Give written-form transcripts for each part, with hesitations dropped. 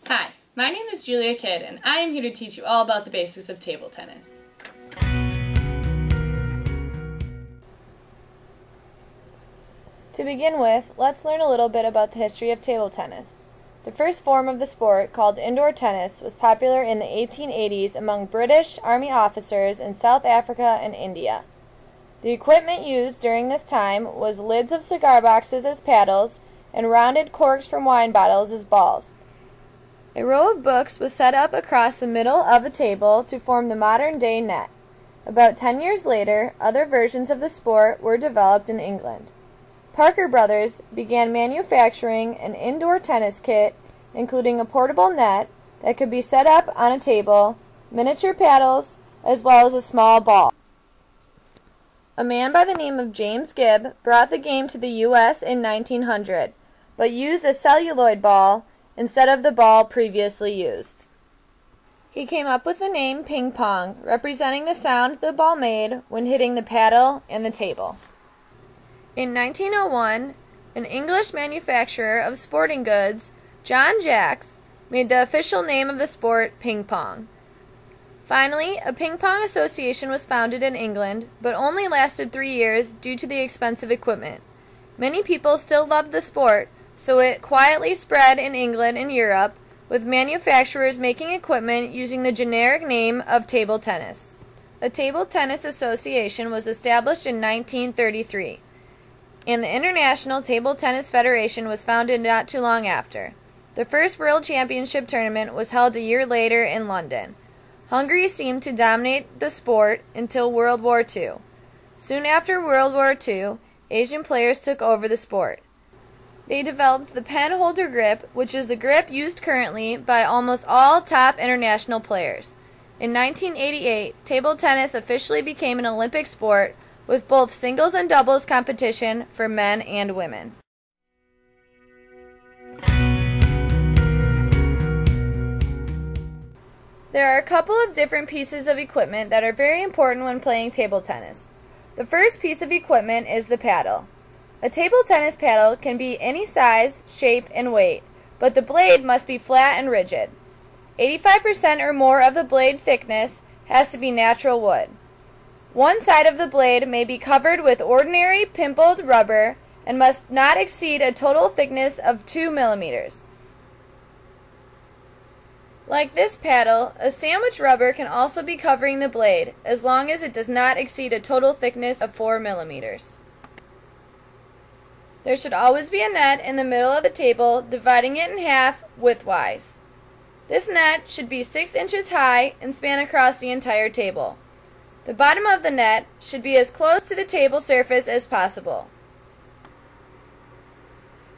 Hi, my name is Julia Kidd, and I am here to teach you all about the basics of table tennis. To begin with, let's learn a little bit about the history of table tennis. The first form of the sport, called indoor tennis, was popular in the 1880s among British Army officers in South Africa and India. The equipment used during this time was lids of cigar boxes as paddles and rounded corks from wine bottles as balls. A row of books was set up across the middle of a table to form the modern-day net. About 10 years later, other versions of the sport were developed in England. Parker Brothers began manufacturing an indoor tennis kit, including a portable net that could be set up on a table, miniature paddles, as well as a small ball. A man by the name of James Gibb brought the game to the U.S. in 1900, but used a celluloid ball instead of the ball previously used. He came up with the name ping pong, representing the sound the ball made when hitting the paddle and the table. In 1901, an English manufacturer of sporting goods, John Jacks, made the official name of the sport ping pong. Finally, a ping pong association was founded in England, but only lasted 3 years due to the expensive equipment. Many people still loved the sport, so it quietly spread in England and Europe, with manufacturers making equipment using the generic name of table tennis. A table tennis association was established in 1933, and the International Table Tennis Federation was founded not too long after. The first World Championship tournament was held a year later in London. Hungary seemed to dominate the sport until World War II. Soon after World War II, Asian players took over the sport. They developed the pen holder grip, which is the grip used currently by almost all top international players. In 1988, table tennis officially became an Olympic sport, with both singles and doubles competition for men and women. There are a couple of different pieces of equipment that are very important when playing table tennis. The first piece of equipment is the paddle. A table tennis paddle can be any size, shape, and weight, but the blade must be flat and rigid. 85% or more of the blade thickness has to be natural wood. One side of the blade may be covered with ordinary pimpled rubber and must not exceed a total thickness of 2 millimeters. Like this paddle, a sandwich rubber can also be covering the blade, as long as it does not exceed a total thickness of 4 millimeters. There should always be a net in the middle of the table, dividing it in half widthwise. This net should be 6 inches high and span across the entire table. The bottom of the net should be as close to the table surface as possible.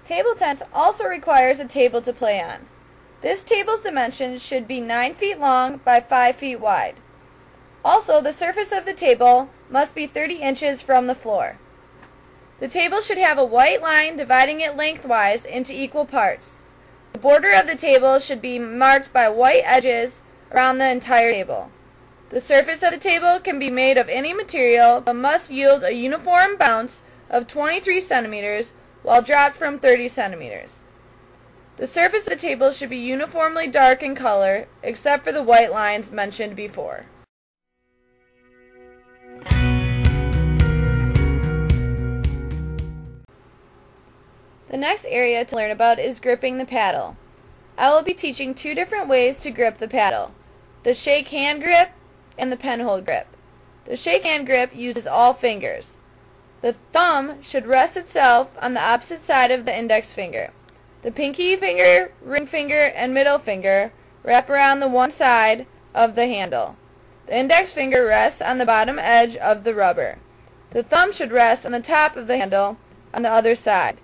Table tennis also requires a table to play on. This table's dimensions should be 9 feet long by 5 feet wide. Also, the surface of the table must be 30 inches from the floor. The table should have a white line dividing it lengthwise into equal parts. The border of the table should be marked by white edges around the entire table. The surface of the table can be made of any material, but must yield a uniform bounce of 23 centimeters while dropped from 30 centimeters. The surface of the table should be uniformly dark in color, except for the white lines mentioned before. The next area to learn about is gripping the paddle. I will be teaching 2 different ways to grip the paddle: the shake hand grip and the pen hold grip. The shake hand grip uses all fingers. The thumb should rest itself on the opposite side of the index finger. The pinky finger, ring finger, and middle finger wrap around the one side of the handle. The index finger rests on the bottom edge of the rubber. The thumb should rest on the top of the handle on the other side.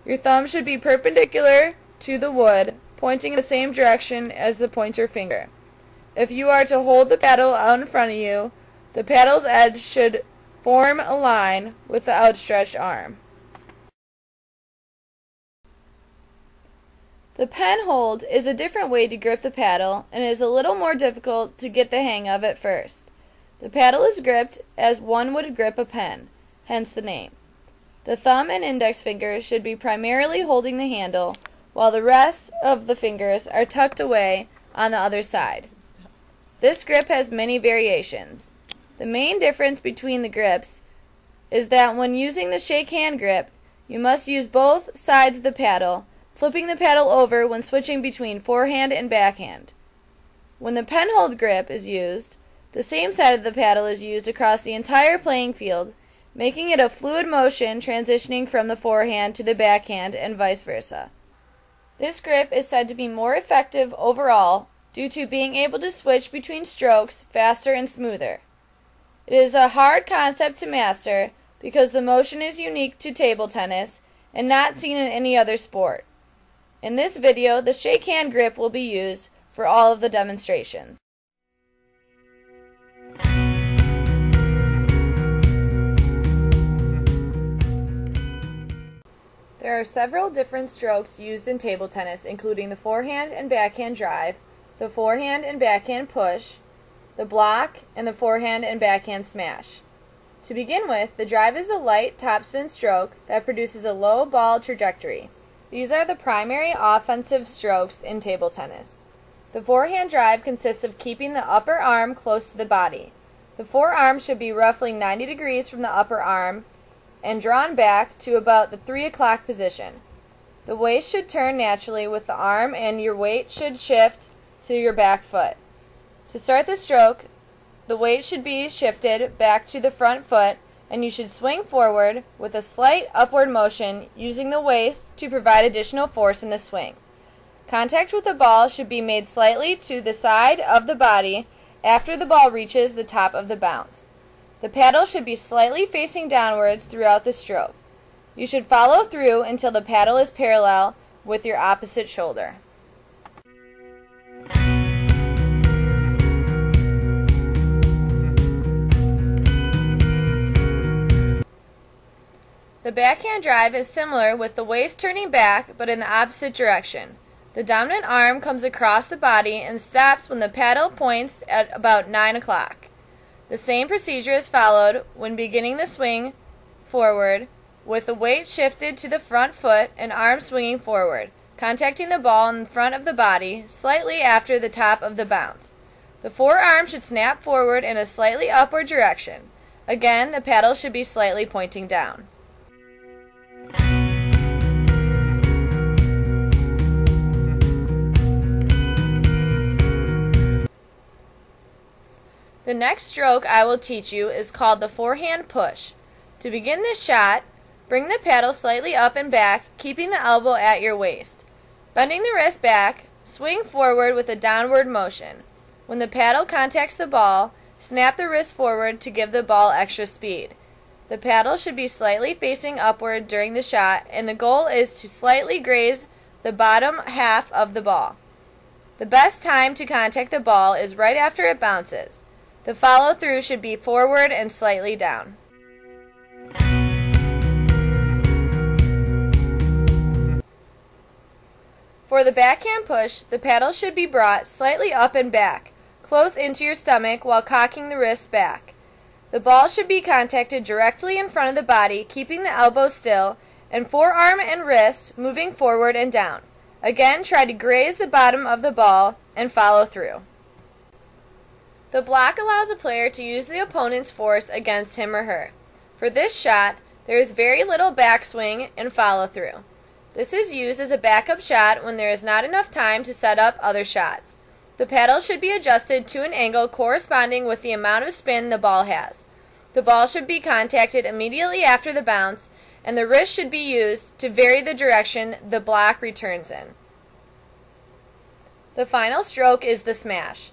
Your thumb should be perpendicular to the wood, pointing in the same direction as the pointer finger. If you are to hold the paddle out in front of you, the paddle's edge should form a line with the outstretched arm. The pen hold is a different way to grip the paddle and is a little more difficult to get the hang of at first. The paddle is gripped as one would grip a pen, hence the name. The thumb and index fingers should be primarily holding the handle, while the rest of the fingers are tucked away on the other side. This grip has many variations. The main difference between the grips is that when using the shake hand grip, you must use both sides of the paddle, flipping the paddle over when switching between forehand and backhand. When the penhold grip is used, the same side of the paddle is used across the entire playing field, making it a fluid motion transitioning from the forehand to the backhand and vice versa. This grip is said to be more effective overall due to being able to switch between strokes faster and smoother. It is a hard concept to master because the motion is unique to table tennis and not seen in any other sport. In this video, the shake hand grip will be used for all of the demonstrations. There are several different strokes used in table tennis, including the forehand and backhand drive, the forehand and backhand push, the block, and the forehand and backhand smash. To begin with, the drive is a light topspin stroke that produces a low ball trajectory. These are the primary offensive strokes in table tennis. The forehand drive consists of keeping the upper arm close to the body. The forearm should be roughly 90 degrees from the upper arm and drawn back to about the 3 o'clock position. The waist should turn naturally with the arm and your weight should shift to your back foot. To start the stroke, the weight should be shifted back to the front foot and you should swing forward with a slight upward motion using the waist to provide additional force in the swing. Contact with the ball should be made slightly to the side of the body after the ball reaches the top of the bounce. The paddle should be slightly facing downwards throughout the stroke. You should follow through until the paddle is parallel with your opposite shoulder. The backhand drive is similar with the waist turning back but in the opposite direction. The dominant arm comes across the body and stops when the paddle points at about 9 o'clock. The same procedure is followed when beginning the swing forward with the weight shifted to the front foot and arm swinging forward, contacting the ball in front of the body slightly after the top of the bounce. The forearm should snap forward in a slightly upward direction. Again, the paddle should be slightly pointing down. The next stroke I will teach you is called the forehand push. To begin this shot, bring the paddle slightly up and back, keeping the elbow at your waist. Bending the wrist back, swing forward with a downward motion. When the paddle contacts the ball, snap the wrist forward to give the ball extra speed. The paddle should be slightly facing upward during the shot, and the goal is to slightly graze the bottom half of the ball. The best time to contact the ball is right after it bounces. The follow-through should be forward and slightly down. For the backhand push, the paddle should be brought slightly up and back, close into your stomach while cocking the wrist back. The ball should be contacted directly in front of the body, keeping the elbow still, and forearm and wrist moving forward and down. Again, try to graze the bottom of the ball and follow through. The block allows a player to use the opponent's force against him or her. For this shot, there is very little backswing and follow-through. This is used as a backup shot when there is not enough time to set up other shots. The paddle should be adjusted to an angle corresponding with the amount of spin the ball has. The ball should be contacted immediately after the bounce, and the wrist should be used to vary the direction the block returns in. The final stroke is the smash.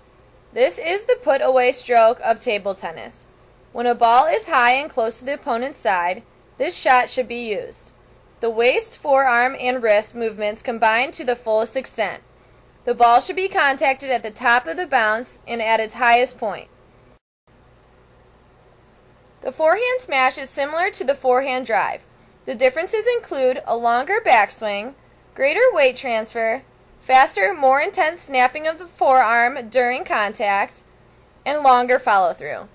This is the put-away stroke of table tennis. When a ball is high and close to the opponent's side, this shot should be used. The waist, forearm, and wrist movements combine to the fullest extent. The ball should be contacted at the top of the bounce and at its highest point. The forehand smash is similar to the forehand drive. The differences include a longer backswing, greater weight transfer, faster, more intense snapping of the forearm during contact, and longer follow-through.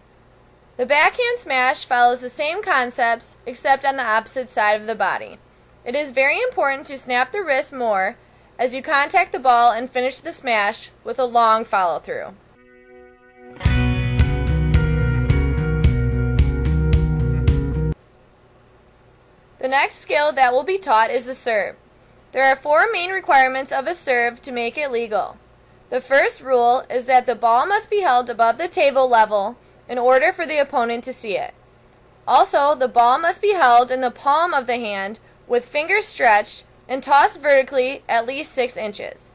The backhand smash follows the same concepts except on the opposite side of the body. It is very important to snap the wrist more as you contact the ball and finish the smash with a long follow-through. The next skill that will be taught is the serve. There are 4 main requirements of a serve to make it legal. The first rule is that the ball must be held above the table level in order for the opponent to see it. Also, the ball must be held in the palm of the hand with fingers stretched and tossed vertically at least 6 inches.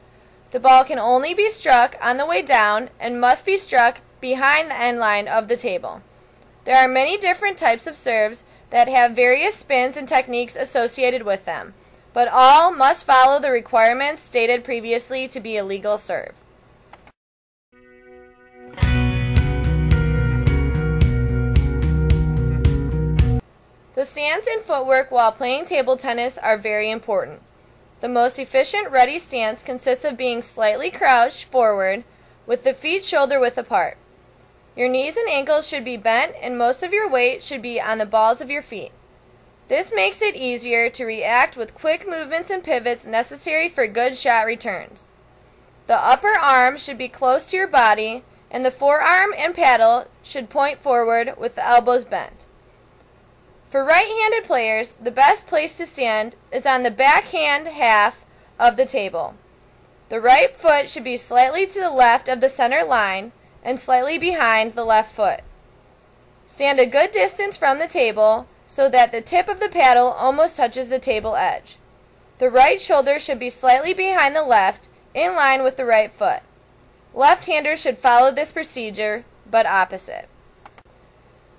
The ball can only be struck on the way down and must be struck behind the end line of the table. There are many different types of serves that have various spins and techniques associated with them, but all must follow the requirements stated previously to be a legal serve. The stance and footwork while playing table tennis are very important. The most efficient ready stance consists of being slightly crouched forward with the feet shoulder width apart. Your knees and ankles should be bent and most of your weight should be on the balls of your feet. This makes it easier to react with quick movements and pivots necessary for good shot returns. The upper arm should be close to your body and the forearm and paddle should point forward with the elbows bent. For right-handed players, the best place to stand is on the backhand half of the table. The right foot should be slightly to the left of the center line and slightly behind the left foot. Stand a good distance from the table so that the tip of the paddle almost touches the table edge. The right shoulder should be slightly behind the left, in line with the right foot. Left-handers should follow this procedure, but opposite.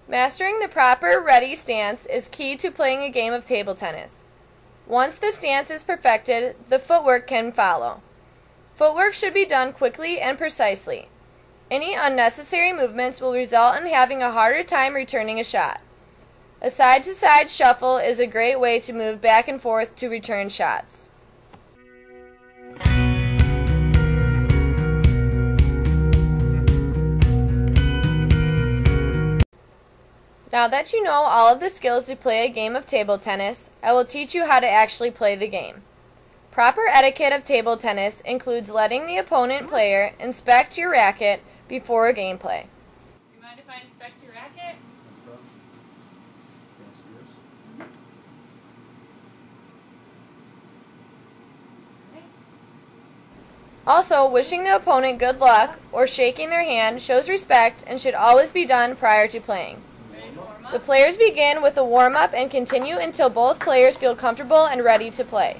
Mastering the proper ready stance is key to playing a game of table tennis. Once the stance is perfected, the footwork can follow. Footwork should be done quickly and precisely. Any unnecessary movements will result in having a harder time returning a shot. A side-to-side shuffle is a great way to move back and forth to return shots. Now that you know all of the skills to play a game of table tennis, I will teach you how to actually play the game. Proper etiquette of table tennis includes letting the opponent player inspect your racket before a gameplay. Do you mind if I inspect your racket? Also, wishing the opponent good luck or shaking their hand shows respect and should always be done prior to playing. The players begin with a warm-up and continue until both players feel comfortable and ready to play.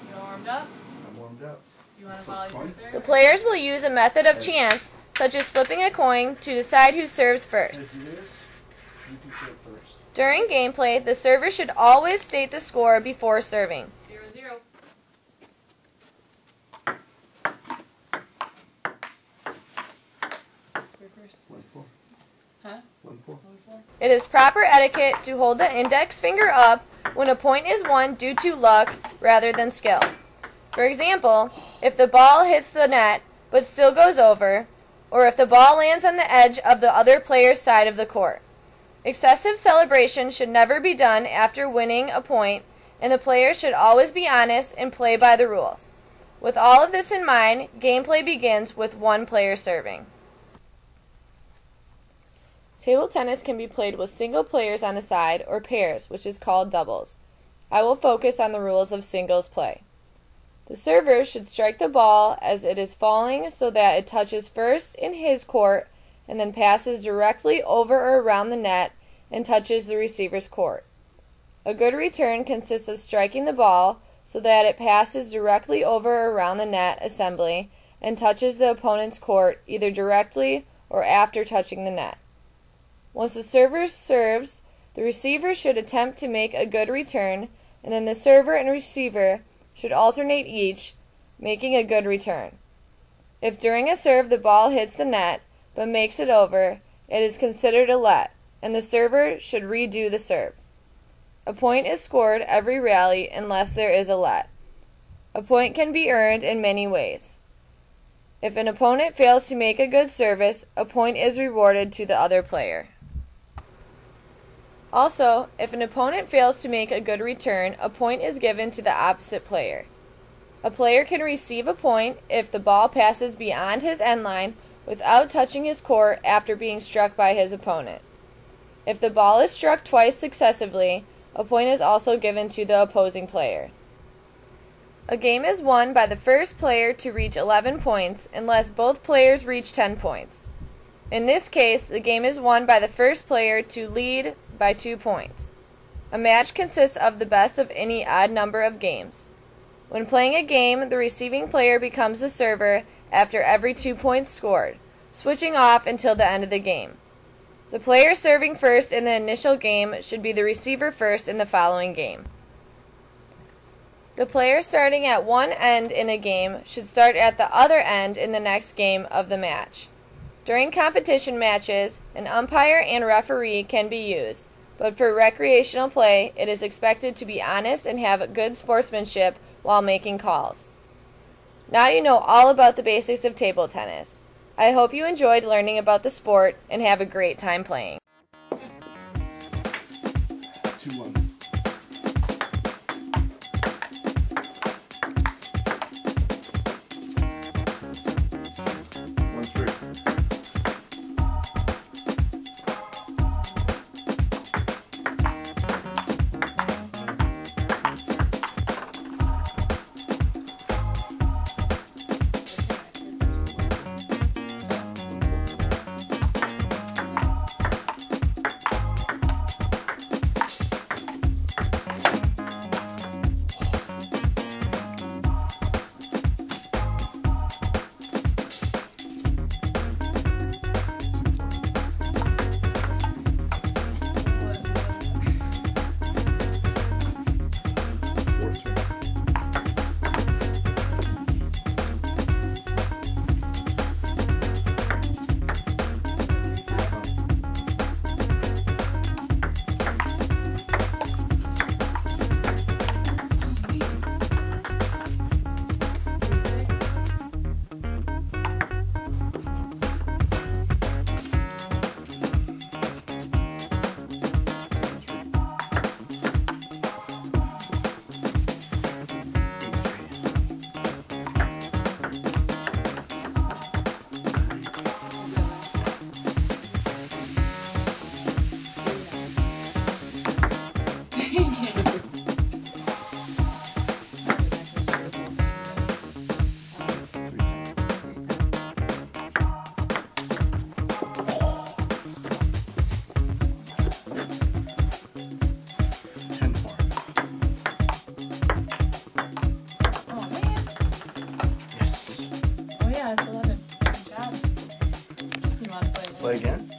You all warmed up? I'm warmed up. You want to volley your serve? The players will use a method of chance, such as flipping a coin, to decide who serves first. Let's do this. You can serve first. During gameplay, the server should always state the score before serving. 0-0. Serve first. 1-4. Huh? 1-4. 1-4. It is proper etiquette to hold the index finger up when a point is won due to luck rather than skill. For example, if the ball hits the net but still goes over, or if the ball lands on the edge of the other player's side of the court. Excessive celebration should never be done after winning a point, and the players should always be honest and play by the rules. With all of this in mind, gameplay begins with one player serving. Table tennis can be played with single players on a side or pairs, which is called doubles. I will focus on the rules of singles play. The server should strike the ball as it is falling so that it touches first in his court and then passes directly over or around the net and touches the receiver's court. A good return consists of striking the ball so that it passes directly over or around the net assembly and touches the opponent's court either directly or after touching the net. Once the server serves, the receiver should attempt to make a good return, and then the server and receiver should alternate each, making a good return. If during a serve the ball hits the net but makes it over, it is considered a let, and the server should redo the serve. A point is scored every rally unless there is a let. A point can be earned in many ways. If an opponent fails to make a good service, a point is rewarded to the other player. Also, if an opponent fails to make a good return, a point is given to the opposite player. A player can receive a point if the ball passes beyond his end line without touching his court after being struck by his opponent. If the ball is struck twice successively, a point is also given to the opposing player. A game is won by the first player to reach 11 points unless both players reach 10 points. In this case, the game is won by the first player to lead by 2 points. A match consists of the best of any odd number of games. When playing a game, the receiving player becomes the server after every 2 points scored, switching off until the end of the game. The player serving first in the initial game should be the receiver first in the following game. The player starting at one end in a game should start at the other end in the next game of the match. During competition matches, an umpire and referee can be used, but for recreational play, it is expected to be honest and have good sportsmanship while making calls. Now you know all about the basics of table tennis. I hope you enjoyed learning about the sport and have a great time playing. 2-1. Play again?